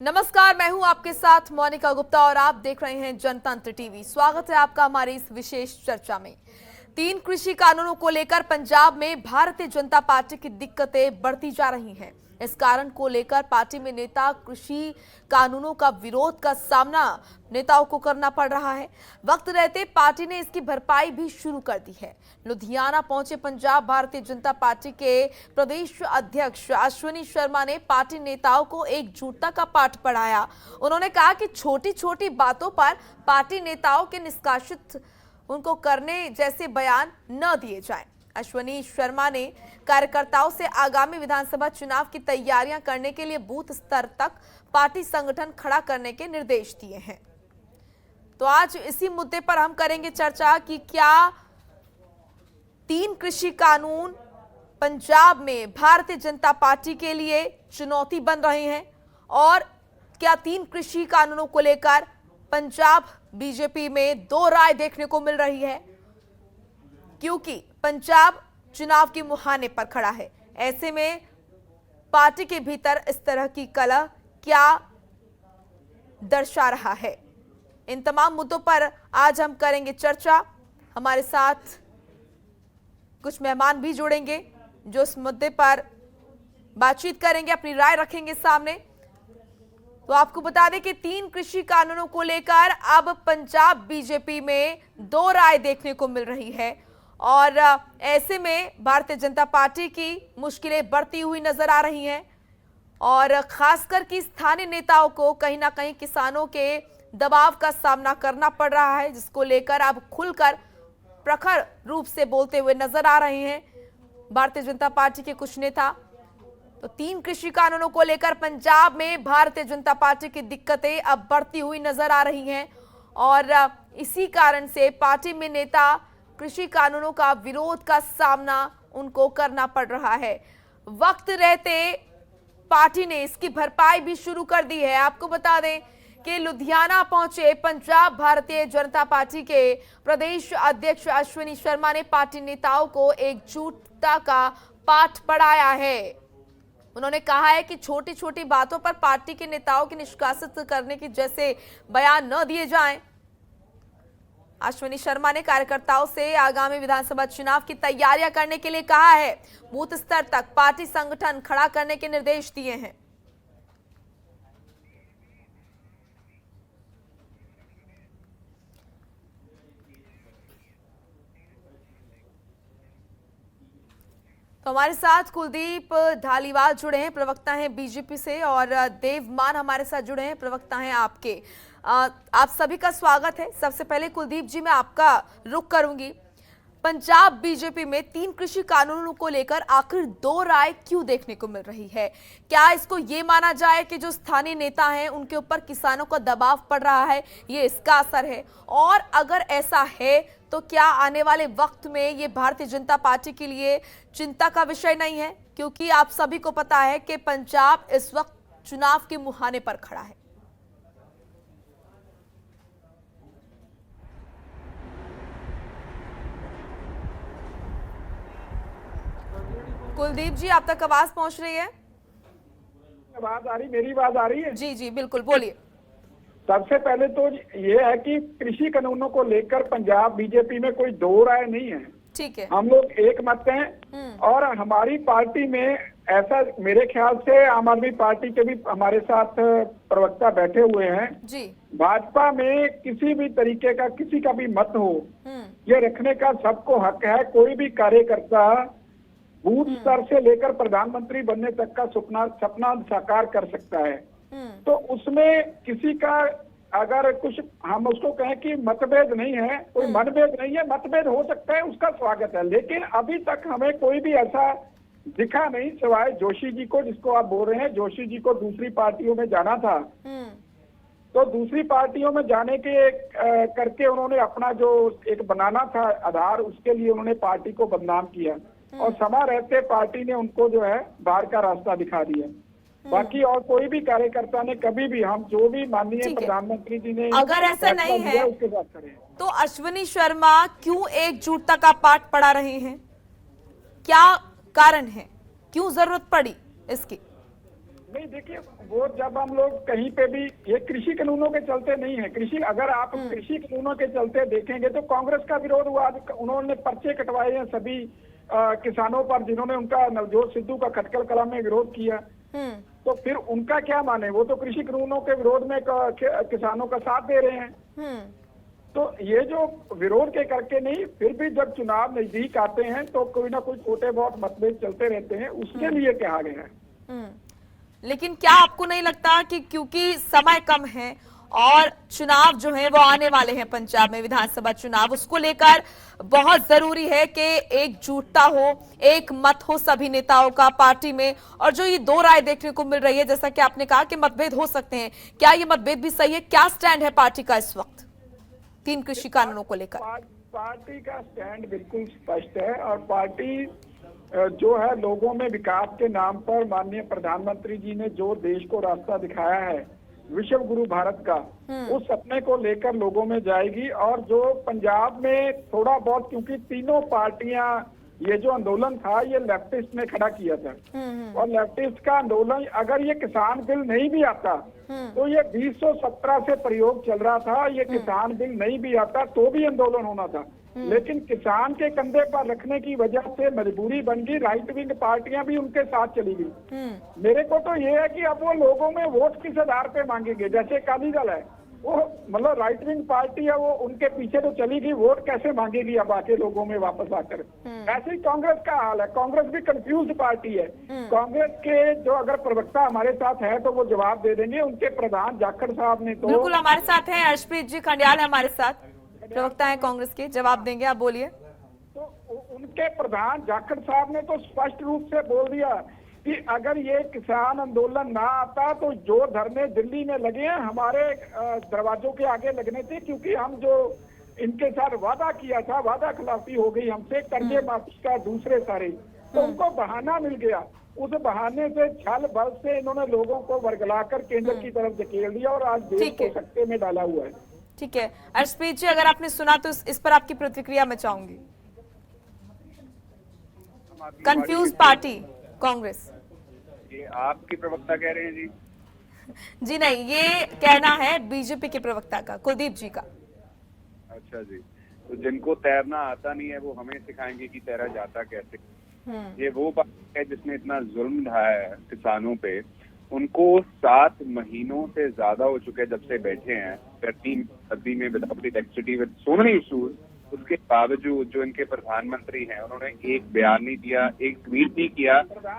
नमस्कार, मैं हूं आपके साथ मोनिका गुप्ता और आप देख रहे हैं जनतंत्र टीवी। स्वागत है आपका हमारी इस विशेष चर्चा में। 3 कृषि कानूनों को लेकर पंजाब में भारतीय जनता पार्टी की दिक्कतें बढ़ती जा रही हैं। इस कारण को लेकर पार्टी में नेता कृषि कानूनों का विरोध का सामना नेताओं को करना पड़ रहा है। वक्त रहते पार्टी ने इसकी भरपाई भी शुरू कर दी है। लुधियाना पहुंचे पंजाब भारतीय जनता पार्टी के प्रदेश अध्यक्ष अश्विनी शर्मा ने पार्टी नेताओं को एकजुटता का पाठ पढ़ाया। उन्होंने कहा कि छोटी छोटी बातों पर पार्टी नेताओं के निष्कासित उनको करने जैसे बयान न दिए जाएं। अश्विनी शर्मा ने कार्यकर्ताओं से आगामी विधानसभा चुनाव की तैयारियां करने के लिए बूथ स्तर तक पार्टी संगठन खड़ा करने के निर्देश दिए हैं। तो आज इसी मुद्दे पर हम करेंगे चर्चा कि क्या 3 कृषि कानून पंजाब में भारतीय जनता पार्टी के लिए चुनौती बन रहे हैं और क्या 3 कृषि कानूनों को लेकर पंजाब बीजेपी में 2 राय देखने को मिल रही है, क्योंकि पंजाब चुनाव के मुहाने पर खड़ा है। ऐसे में पार्टी के भीतर इस तरह की कलह क्या दर्शा रहा है, इन तमाम मुद्दों पर आज हम करेंगे चर्चा। हमारे साथ कुछ मेहमान भी जुड़ेंगे जो इस मुद्दे पर बातचीत करेंगे, अपनी राय रखेंगे सामने। तो आपको बता दें कि 3 कृषि कानूनों को लेकर अब पंजाब बीजेपी में 2 राय देखने को मिल रही है और ऐसे में भारतीय जनता पार्टी की मुश्किलें बढ़ती हुई नजर आ रही हैं और खासकर कि स्थानीय नेताओं को कहीं ना कहीं किसानों के दबाव का सामना करना पड़ रहा है, जिसको लेकर अब खुलकर प्रखर रूप से बोलते हुए नजर आ रहे हैं भारतीय जनता पार्टी के कुछ नेता। तो 3 कृषि कानूनों को लेकर पंजाब में भारतीय जनता पार्टी की दिक्कतें अब बढ़ती हुई नजर आ रही हैं और इसी कारण से पार्टी में नेता कृषि कानूनों का विरोध का सामना उनको करना पड़ रहा है। वक्त रहते पार्टी ने इसकी भरपाई भी शुरू कर दी है। आपको बता दें कि लुधियाना पहुंचे पंजाब भारतीय जनता पार्टी के प्रदेश अध्यक्ष अश्विनी शर्मा ने पार्टी नेताओं को एकजुटता का पाठ पढ़ाया है। उन्होंने कहा है कि छोटी छोटी बातों पर पार्टी के नेताओं की निष्कासित करने की जैसे बयान न दिए जाएं। अश्विनी शर्मा ने कार्यकर्ताओं से आगामी विधानसभा चुनाव की तैयारियां करने के लिए कहा है। बूथ स्तर तक पार्टी संगठन खड़ा करने के निर्देश दिए हैं। तो हमारे साथ कुलदीप धालीवाल जुड़े हैं, प्रवक्ता हैं बीजेपी से, और देव मान हमारे साथ जुड़े हैं, प्रवक्ता हैं आपके। आप सभी का स्वागत है। सबसे पहले कुलदीप जी, मैं आपका रुख करूंगी। पंजाब बीजेपी में 3 कृषि कानूनों को लेकर आखिर 2 राय क्यों देखने को मिल रही है? क्या इसको ये माना जाए कि जो स्थानीय नेता हैं उनके ऊपर किसानों का दबाव पड़ रहा है, ये इसका असर है? और अगर ऐसा है तो क्या आने वाले वक्त में ये भारतीय जनता पार्टी के लिए चिंता का विषय नहीं है, क्योंकि आप सभी को पता है कि पंजाब इस वक्त चुनाव के मुहाने पर खड़ा है। कुलदीप जी, आप तक आवाज पहुंच रही है? आवाज आ रही, मेरी आवाज आ रही है? जी जी बिल्कुल, बोलिए। सबसे पहले तो ये है कि कृषि कानूनों को लेकर पंजाब बीजेपी में कोई 2 राय नहीं है। ठीक है, हम लोग एक मत हैं और हमारी पार्टी में ऐसा, मेरे ख्याल से आम आदमी पार्टी के भी हमारे साथ प्रवक्ता बैठे हुए हैं जी। भाजपा में किसी भी तरीके का किसी का भी मत हो, ये रखने का सबको हक है। कोई भी कार्यकर्ता बूथ स्तर से लेकर प्रधानमंत्री बनने तक का सपना साकार कर सकता है। तो उसमें किसी का अगर कुछ हम उसको कहें कि मतभेद नहीं है, कोई मतभेद नहीं है, मतभेद हो सकता है, उसका स्वागत है, लेकिन अभी तक हमें कोई भी ऐसा दिखा नहीं, सिवाय जोशी जी को, जिसको आप बोल रहे हैं। जोशी जी को दूसरी पार्टियों में जाना था, तो दूसरी पार्टियों में जाने के करके उन्होंने अपना जो एक बनाना था आधार, उसके लिए उन्होंने पार्टी को बदनाम किया और समय रहते पार्टी ने उनको जो है बाहर का रास्ता दिखा दिया। बाकी और कोई भी कार्यकर्ता ने कभी भी, हम जो भी माननीय प्रधानमंत्री जी ने अगर ऐसा नहीं है उसके साथ करें, तो अश्विनी शर्मा क्यों एकजुटता का पाठ पढ़ा रहे हैं? क्या कारण है, क्यों जरूरत पड़ी इसकी? नहीं, देखिए वो जब हम लोग कहीं पे भी, ये कृषि कानूनों के चलते नहीं है, अगर आप कृषि कानूनों के चलते देखेंगे तो कांग्रेस का विरोध हुआ। आज उन्होंने पर्चे कटवाए हैं सभी किसानों पर जिन्होंने उनका नवजोत सिद्धू का खटकल कला में विरोध किया। तो फिर उनका क्या माने, वो तो कृषि कानूनों के विरोध में किसानों का साथ दे रहे हैं। तो ये जो विरोध के करके नहीं, फिर भी जब चुनाव नजदीक आते हैं तो कोई ना कोई छोटे बहुत मतभेद चलते रहते हैं, उसके लिए कहा गया है। लेकिन क्या आपको नहीं लगता कि क्योंकि समय कम है और चुनाव जो है वो आने वाले हैं, पंजाब में विधानसभा चुनाव, उसको लेकर बहुत जरूरी है कि एकजुटता हो, एक मत हो सभी नेताओं का पार्टी में, और जो ये दो राय देखने को मिल रही है, जैसा कि आपने कहा कि मतभेद हो सकते हैं, क्या ये मतभेद भी सही है? क्या स्टैंड है पार्टी का इस वक्त 3 कृषि कानूनों को लेकर? पार्टी का स्टैंड बिल्कुल स्पष्ट है और पार्टी जो है लोगों में विकास के नाम पर माननीय प्रधानमंत्री जी ने जो देश को रास्ता दिखाया है विश्व गुरु भारत का, उस सपने को लेकर लोगों में जाएगी। और जो पंजाब में थोड़ा बहुत, क्योंकि तीनों पार्टियां, ये जो आंदोलन था ये लेफ्टिस्ट ने खड़ा किया था, और लेफ्टिस्ट का आंदोलन, अगर ये किसान बिल नहीं भी आता तो ये 2017 से प्रयोग चल रहा था, ये किसान बिल नहीं भी आता तो भी आंदोलन होना था, लेकिन किसान के कंधे पर रखने की वजह से मजबूरी बन गई, राइट विंग पार्टियां भी उनके साथ चली गई। मेरे को तो ये है कि अब वो लोगों में वोट किस आधार पे मांगेंगे, जैसे अकाली दल है वो मतलब राइट विंग पार्टी है, वो उनके पीछे तो चली गई, वोट कैसे मांगेगी अब आके लोगों में वापस आकर। ऐसे ही कांग्रेस का हाल है, कांग्रेस भी कंफ्यूज पार्टी है। कांग्रेस के जो अगर प्रवक्ता हमारे साथ है तो वो जवाब दे देंगे, उनके प्रधान जाखड़ साहब ने तो बिल्कुल हमारे साथ हैं, अर्शप्रीत जी खंडियाल है हमारे साथ, प्रवक्ता है कांग्रेस के, जवाब देंगे, आप बोलिए। तो उनके प्रधान जाखड़ साहब ने तो स्पष्ट रूप से बोल दिया कि अगर ये किसान आंदोलन ना आता तो जो धरने दिल्ली में लगे हैं हमारे दरवाजों के आगे लगने थे, क्योंकि हम जो इनके साथ वादा किया था, वादा खिलाफी हो गई हमसे, कर्जे माफी का दूसरे सारे, तो उनको बहाना मिल गया। उस बहाने से छल बल से इन्होंने लोगों को वर्गलाकर केंद्र की तरफ धकेल दिया और आज देश को सत्ते में डाला हुआ है। ठीक है अर्शप्रीत जी, अगर आपने सुना तो इस पर आपकी प्रतिक्रिया मैं चाहूंगी। कंफ्यूज पार्टी कांग्रेस, ये आपके प्रवक्ता कह रहे हैं जी? जी नहीं, ये कहना है बीजेपी के प्रवक्ता का, कुलदीप जी का। अच्छा जी, तो जिनको तैरना आता नहीं है वो हमें सिखाएंगे कि तैरा जाता कैसे। ये वो बात है जिसने इतना जुल्म ढाया है किसानों पे, उनको 7 महीनों से ज्यादा हो चुके हैं जब से बैठे हैं सर्दी में without electricity with so many issues. उसके बावजूद जो इनके प्रधानमंत्री हैं उन्होंने एक बयान नहीं दिया, एक ट्वीट नहीं किया।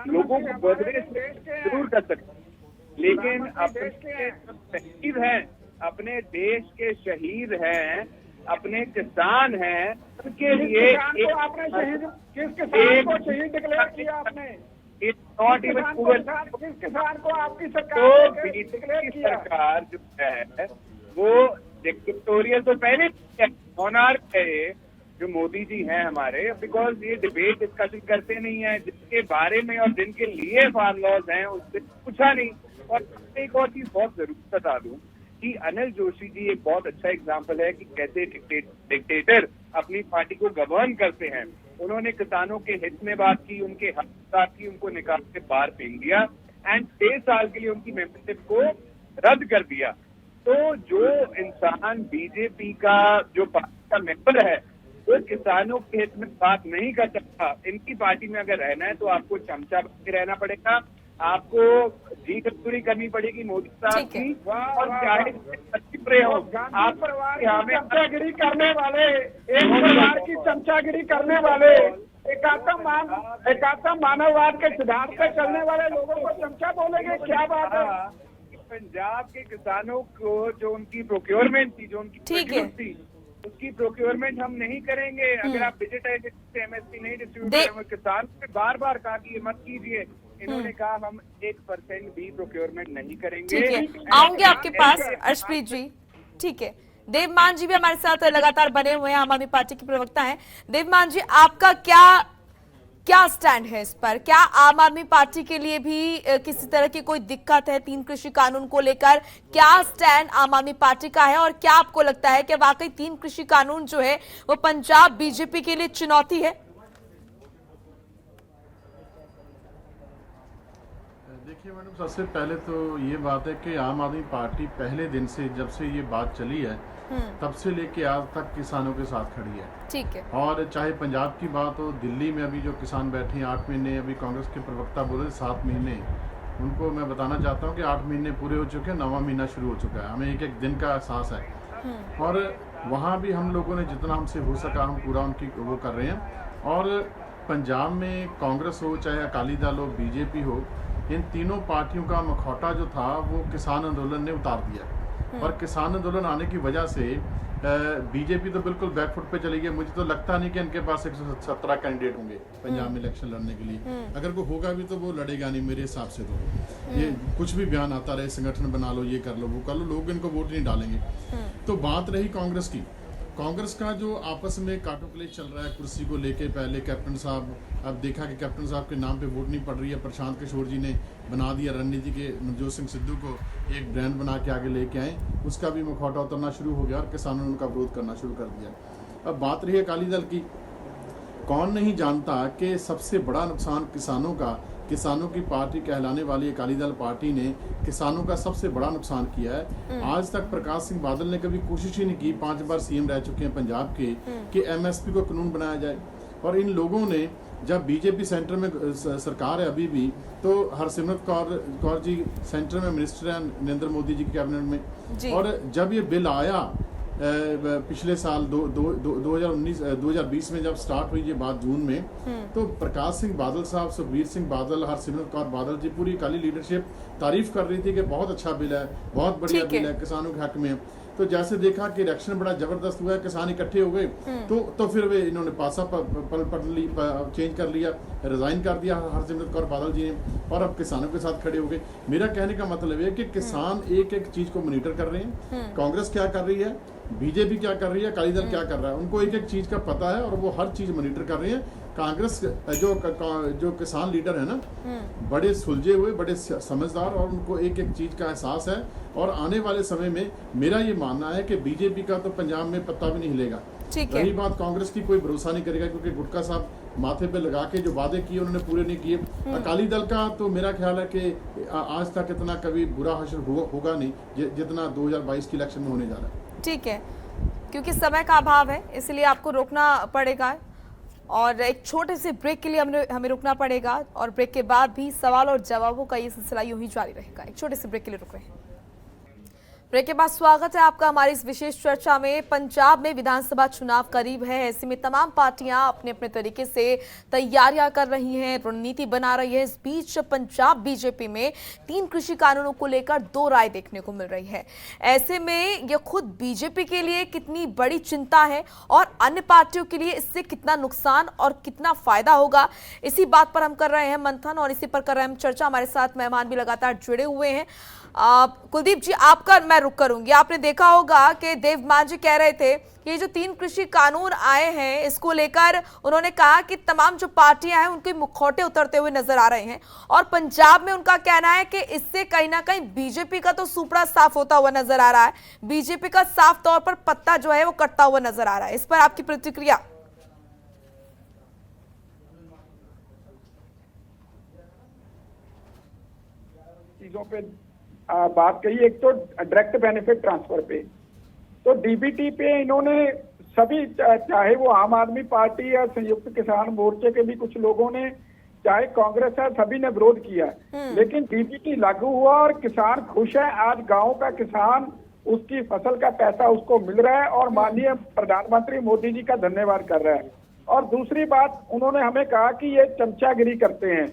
लोगों को बदले जरूर कर सकते, लेकिन अपने शहीद हैं, अपने देश के शहीद हैं, अपने किसान हैं, उनके लिए किस किसान को शहीद डिक्लेयर किया आपने? नॉट इवन किस किसान को आपकी सरकार तो बीजेपी सरकार जो है वो डिक्टेटोरियल तो पहले मोनार्क है ये, जो मोदी जी हैं हमारे, बिकॉज ये डिबेट डिस्कशन करते नहीं है जिसके बारे में और जिनके लिए फार्म लॉज हैं उससे पूछा नहीं। और एक और चीज बहुत जरूर बता दूं कि अनिल जोशी जी एक बहुत अच्छा एग्जाम्पल है कि कैसे डिक्टेटर अपनी पार्टी को गवर्न करते हैं। उन्होंने किसानों के हित में बात की, उनके हक बात की, उनको निकाल के बाहर फेंक दिया एंड 6 साल के लिए उनकी मेंबरशिप को रद्द कर दिया। तो जो इंसान बीजेपी का जो पार्टी का मेंबर है वो किसानों के हित में बात नहीं कर सकता, इनकी पार्टी में अगर रहना है तो आपको चमचा बन के रहना पड़ेगा, आपको जी कस्तूरी करनी पड़ेगी मोदी साहब की, और चाहे अच्छी प्रे हो आप चमचागिरी करने वाले, एक परिवार की चमचागिरी करने वाले, एकात्म मानववाद के सिद्धांत पे चलने वाले लोगों को चमचा बोलेंगे, क्या बात है? पंजाब के किसानों को जो उनकी प्रोक्योरमेंट थी, जो उनकी थी, उसकी प्रोक्योरमेंट हम नहीं करेंगे अगर आप डिजिटाइजेशन से एमएसपी नहीं डिस्ट्रीब्यूट करेंगे। किसान ने बार बार कहा कि ये मत कीजिए, इन्होंने कहा हम 1% भी प्रोक्योरमेंट नहीं करेंगे। ठीक है, आऊंगे आपके पास अर्शप्रीत जी। ठीक है, देवमान जी भी हमारे साथ लगातार बने हुए हैं, आम आदमी पार्टी के प्रवक्ता हैं। देवमान जी, आपका क्या स्टैंड है इस पर? क्या आम आदमी पार्टी के लिए भी किसी तरह की कोई दिक्कत है 3 कृषि कानून को लेकर? क्या स्टैंड आम आदमी पार्टी का है और क्या आपको लगता है कि वाकई 3 कृषि कानून जो है वो पंजाब बीजेपी के लिए चुनौती है? देखिए मैडम, सबसे पहले तो ये बात है कि आम आदमी पार्टी पहले दिन से, जब से ये बात चली है तब से लेके आज तक किसानों के साथ खड़ी है। ठीक है। और चाहे पंजाब की बात हो, दिल्ली में अभी जो किसान बैठे हैं 8 महीने, अभी कांग्रेस के प्रवक्ता बोले 7 महीने, उनको मैं बताना चाहता हूँ कि 8 महीने पूरे हो चुके हैं, 9वां महीना शुरू हो चुका है। हमें एक एक दिन का एहसास है और वहाँ भी हम लोगों ने जितना हमसे हो सका हम पूरा उनकी वो कर रहे हैं। और पंजाब में कांग्रेस हो, चाहे अकाली दल हो, बीजेपी हो, इन तीनों पार्टियों का मखौटा जो था वो किसान आंदोलन ने उतार दिया। और किसान आंदोलन आने की वजह से बीजेपी तो बिल्कुल बैकफुट पे चली गई। मुझे तो लगता नहीं कि इनके पास 117 कैंडिडेट होंगे पंजाब में इलेक्शन लड़ने के लिए। अगर कोई होगा भी तो वो लड़ेगा नहीं मेरे हिसाब से। तो ये कुछ भी बयान आता रहे, संगठन बना लो, ये कर लो, वो कर लो, लोग इनको वोट नहीं डालेंगे। तो बात रही कांग्रेस की, कांग्रेस का जो आपस में काटो क्लेश चल रहा है कुर्सी को लेके। पहले कैप्टन साहब, अब देखा कि कैप्टन साहब के नाम पे वोट नहीं पड़ रही है। प्रशांत किशोर जी ने बना दिया रणनीति के नवजोत सिंह सिद्धू को एक ब्रांड बना के आगे लेके आए, उसका भी मुखौटा उतरना शुरू हो गया और किसानों ने उनका विरोध करना शुरू कर दिया। अब बात रही अकाली दल की, कौन नहीं जानता कि सबसे बड़ा नुकसान किसानों की पार्टी कहलाने वाली अकाली दल पार्टी ने किसानों का सबसे बड़ा नुकसान किया है। आज तक प्रकाश सिंह बादल ने कभी कोशिश ही नहीं की, 5 बार सीएम रह चुके हैं पंजाब के, कि एमएसपी को कानून बनाया जाए। और इन लोगों ने, जब बीजेपी सेंटर में सरकार है अभी भी, तो हरसिमरत कौर जी सेंटर में मिनिस्टर हैं नरेंद्र मोदी जी के कैबिनेट में। और जब ये बिल आया पिछले साल 2020 में जब स्टार्ट हुई ये बात जून में, तो प्रकाश सिंह बादल साहब, सुखबीर सिंह बादल, हरसिमरत कौर बादल जी, पूरी अकाली लीडरशिप तारीफ कर रही थी कि बहुत अच्छा बिल है, बहुत बढ़िया बिल है, किसानों के हक में। तो जैसे देखा कि इलेक्शन बड़ा जबरदस्त हुआ है, किसान इकट्ठे हो गए, तो फिर वे इन्होंने पासा चेंज कर लिया, रिजाइन कर दिया हरसिमरत कौर बादल जी ने, और अब किसानों के साथ खड़े हो गए। मेरा कहने का मतलब है कि किसान एक एक चीज को मॉनिटर कर रहे हैं। कांग्रेस क्या कर रही है, बीजेपी क्या कर रही है, अकाली दल क्या कर रहा है, उनको एक एक चीज का पता है और वो हर चीज मॉनिटर कर रहे हैं। कांग्रेस जो किसान लीडर है ना, बड़े सुलझे हुए, बड़े समझदार, और उनको एक एक चीज का एहसास है। और आने वाले समय में मेरा ये मानना है कि बीजेपी का तो पंजाब में पत्ता भी नहीं हिलेगा। रही बात कांग्रेस की, कोई भरोसा नहीं करेगा, क्योंकि गुटका साहब माथे पे लगा के जो वादे किए उन्होंने पूरे नहीं किए। अकाली दल का तो मेरा ख्याल है कि आज तक इतना कभी बुरा हासिल होगा नहीं जितना 2022 के इलेक्शन में होने जा रहा है। ठीक है, क्योंकि समय का अभाव है इसलिए आपको रोकना पड़ेगा और एक छोटे से ब्रेक के लिए हमें रुकना पड़ेगा, और ब्रेक के बाद भी सवाल और जवाबों का ये सिलसिला यूं ही जारी रहेगा। एक छोटे से ब्रेक के लिए रुक रहे हैं। ब्रेक के बाद स्वागत है आपका हमारी इस विशेष चर्चा में। पंजाब में विधानसभा चुनाव करीब है, ऐसे में तमाम पार्टियां अपने अपने तरीके से तैयारियां कर रही हैं, रणनीति बना रही है। इस बीच पंजाब बीजेपी में 3 कृषि कानूनों को लेकर 2 राय देखने को मिल रही है। ऐसे में यह खुद बीजेपी के लिए कितनी बड़ी चिंता है और अन्य पार्टियों के लिए इससे कितना नुकसान और कितना फायदा होगा, इसी बात पर हम कर रहे हैं मंथन और इसी पर कर रहे हैं हम चर्चा। हमारे साथ मेहमान भी लगातार जुड़े हुए हैं। कुलदीप जी, आपका मैं रुक करूंगी। आपने देखा होगा कि देवमान जी कह रहे थे कि ये जो 3 कृषि कानून आए हैं, इसको लेकर उन्होंने कहा कि तमाम जो पार्टियां हैं उनके मुखौटे उतरते हुए नजर आ रहे हैं, और पंजाब में उनका कहना है कि इससे कहीं ना कहीं बीजेपी का तो सुपड़ा साफ होता हुआ नजर आ रहा है, बीजेपी का साफ तौर पर पत्ता जो है वो कटता हुआ नजर आ रहा है। इस पर आपकी प्रतिक्रिया? चीजों पे बात कही, एक तो डायरेक्ट बेनिफिट ट्रांसफर पे, तो डीबीटी पे इन्होंने सभी, चाहे वो आम आदमी पार्टी या संयुक्त किसान मोर्चे के भी कुछ लोगों ने, चाहे कांग्रेस है, सभी ने विरोध किया। लेकिन डीबीटी लागू हुआ और किसान खुश है। आज गांव का किसान, उसकी फसल का पैसा उसको मिल रहा है और माननीय प्रधानमंत्री मोदी जी का धन्यवाद कर रहा है। और दूसरी बात, उन्होंने हमें कहा कि ये चमचागिरी करते हैं।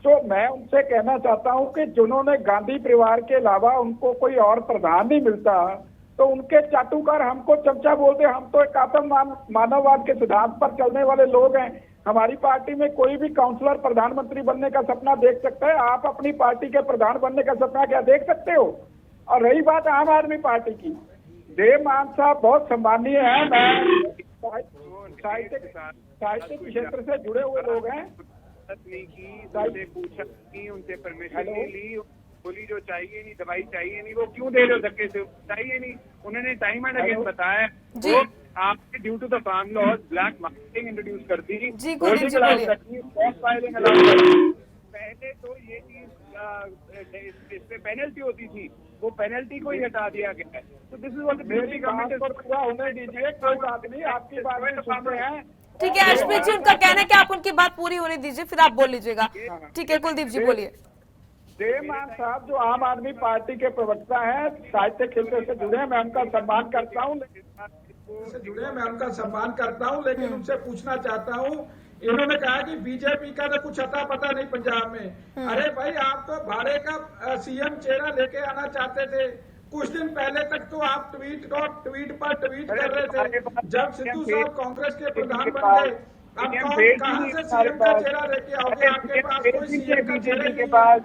तो मैं उनसे कहना चाहता हूं कि जिन्होंने गांधी परिवार के अलावा उनको कोई और प्रधान नहीं मिलता, तो उनके चाटुकार हमको चमचा बोलते। हम तो एक आत्म मानववाद के सिद्धांत पर चलने वाले लोग हैं। हमारी पार्टी में कोई भी काउंसलर प्रधानमंत्री बनने का सपना देख सकता है। आप अपनी पार्टी के प्रधान बनने का सपना क्या देख सकते हो? और रही बात आम आदमी पार्टी की, देवमान साहब बहुत सम्मानीय है, मैं साहित्य के क्षेत्र से जुड़े हुए लोग हैं। नहीं की, उनसे पूछा नहीं, उनसे परमिशन नहीं ली, बोली जो चाहिए नहीं, दवाई चाहिए नहीं, वो क्यों दे रहे हो धक्के से? चाहिए नहीं। उन्होंने टाइम एंड अगेन बताया वो आपके due to the farm laws black marketing introduce कर दी, पहले तो ये चीज इस पे पेनल्टी होती थी, वो पेनल्टी को ही हटा दिया गया है। तो दिस इज व्हाट द मेरी बात को पूरा होने दीजिए, कोई बात नहीं, आपकी बात में सुनते हैं। ठीक है हर्षप्रीत जी, उनका कहना है कि आप उनकी बात पूरी होने दीजिए, फिर आप बोल लीजिएगा। ठीक है कुलदीप जी बोलिए। देवमान साहब जो आम आदमी पार्टी के प्रवक्ता हैं, साहित्य क्षेत्र से जुड़े हैं, मैं उनका सम्मान करता हूं, लेकिन उनसे पूछना चाहता हूं, इन्होंने कहा कि बीजेपी का तो कुछ अता पता नहीं पंजाब में। अरे भाई, आप तो भाड़े का सीएम चेहरा लेके आना चाहते थे। कुछ दिन पहले तक तो आप ट्वीट पर ट्वीट कर रहे थे। जब सिद्धू साहब कांग्रेस के प्रधान बन गए, अब कहां से सीएम का चेहरा लेके आओगे? आपके पास कोई सीएम का चेहरा के पास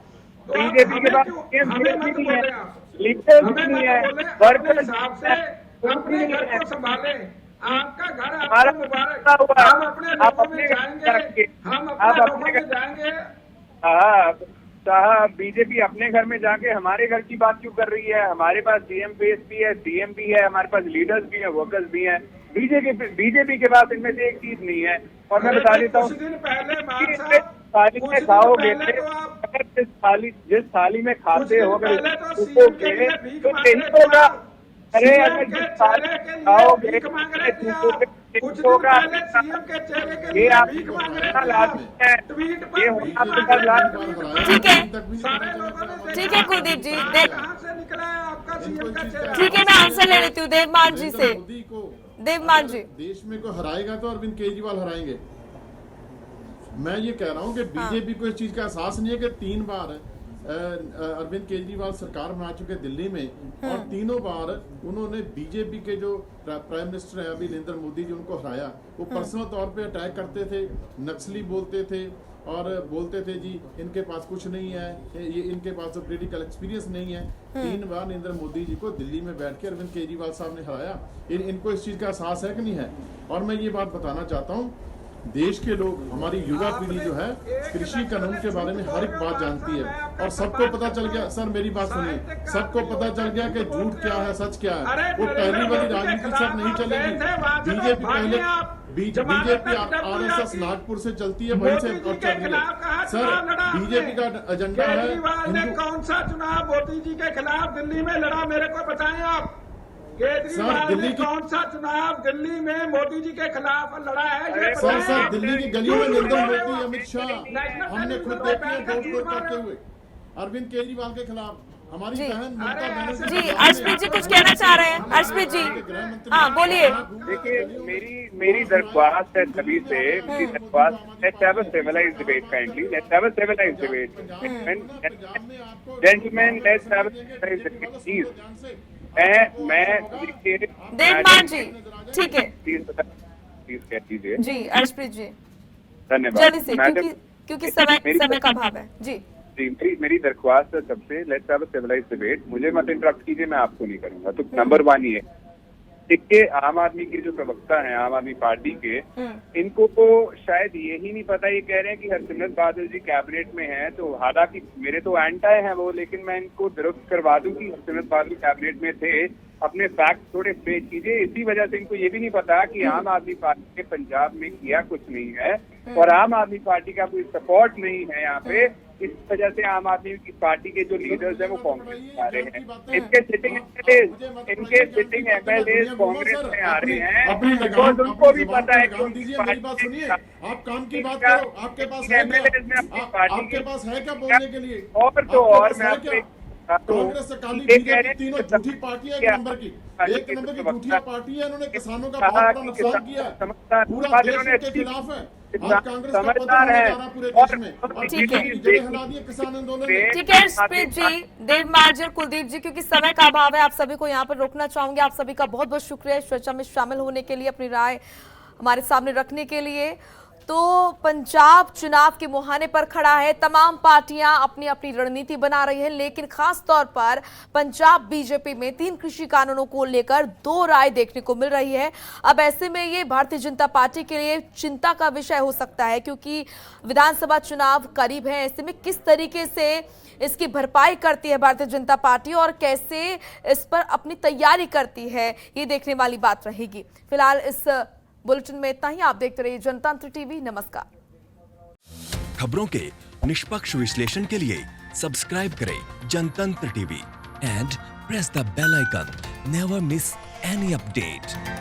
बीजेपी के पास हमें मत बोले आप, लीडर हमें नहीं मत है, बोले, अपने वर्कर हिसाब से अपने घर को संभाले। आपका घर हमारा आपको मुबारक। हुआ, हम अपने आप लोगों में अपने जाएंगे, हम आप अपने लोगों अपने में जाएंगे। साहब बीजेपी अपने घर में जाके हमारे घर की बात क्यों कर रही है? हमारे पास सीएम फेस भी है, सीएम भी है, हमारे पास लीडर्स भी हैं, वर्कर्स भी हैं। बीजेपी के पास इनमें से एक चीज नहीं है। और मैं बता देता हूँ, कुछ दिन पहले मान जिस साहब, थाली कुछ में दिन खाओगे, पहले तो आप जिस थाली में खाते हो, कुछ दिन पहले तो उसको सीएम के लिए भीख तो मांग यही रहे थे होगा। आप। अरे सीएम अगर के जिस थाली चेहरे के लिए खाओगे, भीख मांग रहे थे आप। कुछ दिन होगा। पहले सीएम के चेहरे के ये लिए आप भीख मांग रहे अपना थे लाभ आप। है, ट्वीट ये पर भीख आपका मांग रहे लाभ थे। ठीक है। सारे लोगों ने देखा। ठीक है कुलदीप जी, कहां से निकला है आपका सीएम का चेहरा? ठीक है, मैं आंसर ले लेती हूँ देवमान जी से। मोदी को देवमान जी, देश में को हराएगा तो अरविंद केजरीवाल हराएंगे। मैं ये कह रहा हूँ कि बीजेपी को इस चीज का एहसास नहीं है कि 3 बार अरविंद केजरीवाल सरकार बना चुके दिल्ली में, और तीनों बार उन्होंने बीजेपी के जो प्राइम मिनिस्टर है अभी नरेंद्र मोदी जी, उनको हराया। वो पर्सनल तौर पे अटैक करते थे, नक्सली बोलते थे और बोलते थे जी इनके पास कुछ नहीं है, ये इनके पास तो पॉलिटिकल एक्सपीरियंस नहीं है। 3 बार नरेंद्र मोदी जी को दिल्ली में बैठ के अरविंद केजरीवाल साहब ने हराया। इनको इस चीज का एहसास है कि नहीं है? और मैं ये बात बताना चाहता हूँ, देश के लोग, हमारी युवा पीढ़ी जो है, कृषि कानून के बारे में हर एक बात जानती है। और सबको पता चल गया, सर मेरी बात सुनिए, सबको पता चल गया कि झूठ क्या है, सच क्या है। वो पहली वाली राजनीति सब नहीं चलेगी। बीजेपी पहले बीजेपी आरएसएस नागपुर से चलती है, वहीं से और चल रही है। सर बीजेपी का एजेंडा है केजरीवाल ने कौन सा चुनाव मोदी जी के खिलाफ दिल्ली में लड़ा? मेरे को बताएं आप। केजरीवाल ने कौन सा चुनाव दिल्ली में मोदी जी के खिलाफ लड़ा है? ये सर दिल्ली की गलियों में नरेंद्र मोदी, अमित शाह हमने खुद देखे हैं वोट करते हुए अरविंद केजरीवाल के खिलाफ। हमारी बहन ममता बनर्जी जी हर्षप्रीत जी कुछ कहना चाह रहे हैं? हर्षप्रीत जी हाँ बोलिए। देखिए मेरी दरख्वास्त है सभी से, मेरी दरख्वास्त, let's have a civilised debate kindly, let's have a civilised debate gentleman, let's have a civilised debate please. मैं देवमान जी ठीक है, प्लीज कह दीजिए जी हर्षप्रीत जी धन्यवाद। जल्दी से, क्योंकि समय का अभाव है। जी मेरी दरख्वास्त है सबसे, let's have a civilised debate. मुझे मत इंटरप्ट कीजिए, मैं आपको नहीं करूंगा। तो नंबर 1 ये देखिए, आम आदमी के जो प्रवक्ता हैं आम आदमी पार्टी के, इनको तो शायद यही नहीं पता। ये कह रहे हैं कि हरसिमरत बादल जी कैबिनेट में हैं, तो हालांकि मेरे तो एंटाई हैं वो, लेकिन मैं इनको दुरुस्त करवा दूं कि हरसिमरत बादल कैबिनेट में थे। अपने फैक्ट थोड़े पेश कीजिए। इसी वजह से इनको ये भी नहीं पता कि आम आदमी पार्टी के पंजाब में किया कुछ नहीं है और आम आदमी पार्टी का कोई सपोर्ट नहीं है यहाँ पे। इस वजह से आम आदमी की पार्टी के जो लीडर्स हैं वो कांग्रेस में आ रहे हैं। इनके सिटिंग एमएलए कांग्रेस में आ रहे हैं, बिकॉज उनको भी पता है कि मेरी बात सुनिए, आप काम की बात करो। आपके पास है क्या? आपके पास है क्या बोलने के लिए? और तो और मैं आपसे कांग्रेस अकाली बीजेपी तीनों झूठी पार्टियां, एक नंबर की झूठी पार्टी है। इन्होंने किसानों का बहुत बड़ा नुकसान किया है, पूरा देश उनके खिलाफ है। आप कांग्रेस का पतन होने जा रहा पूरे देश में, ठीक है, जगह हिला दिए किसान आंदोलन ने। ठीक है हर्षप्रीत जी, देवमान जी और कुलदीप जी, क्योंकि समय का अभाव है आप सभी को यहाँ पर रोकना चाहूंगी। आप सभी का बहुत बहुत शुक्रिया इस चर्चा में शामिल होने के लिए, अपनी राय हमारे सामने रखने के लिए। तो पंजाब चुनाव के मुहाने पर खड़ा है, तमाम पार्टियां अपनी अपनी रणनीति बना रही है, लेकिन खास तौर पर पंजाब बीजेपी में 3 कृषि कानूनों को लेकर 2 राय देखने को मिल रही है। अब ऐसे में ये भारतीय जनता पार्टी के लिए चिंता का विषय हो सकता है, क्योंकि विधानसभा चुनाव करीब है। ऐसे में किस तरीके से इसकी भरपाई करती है भारतीय जनता पार्टी और कैसे इस पर अपनी तैयारी करती है, ये देखने वाली बात रहेगी। फिलहाल इस बुलेटिन में इतना ही। आप देखते रहिए जनतंत्र टीवी। नमस्कार। खबरों के निष्पक्ष विश्लेषण के लिए सब्सक्राइब करें Jantantra TV and press the bell icon. Never miss any update.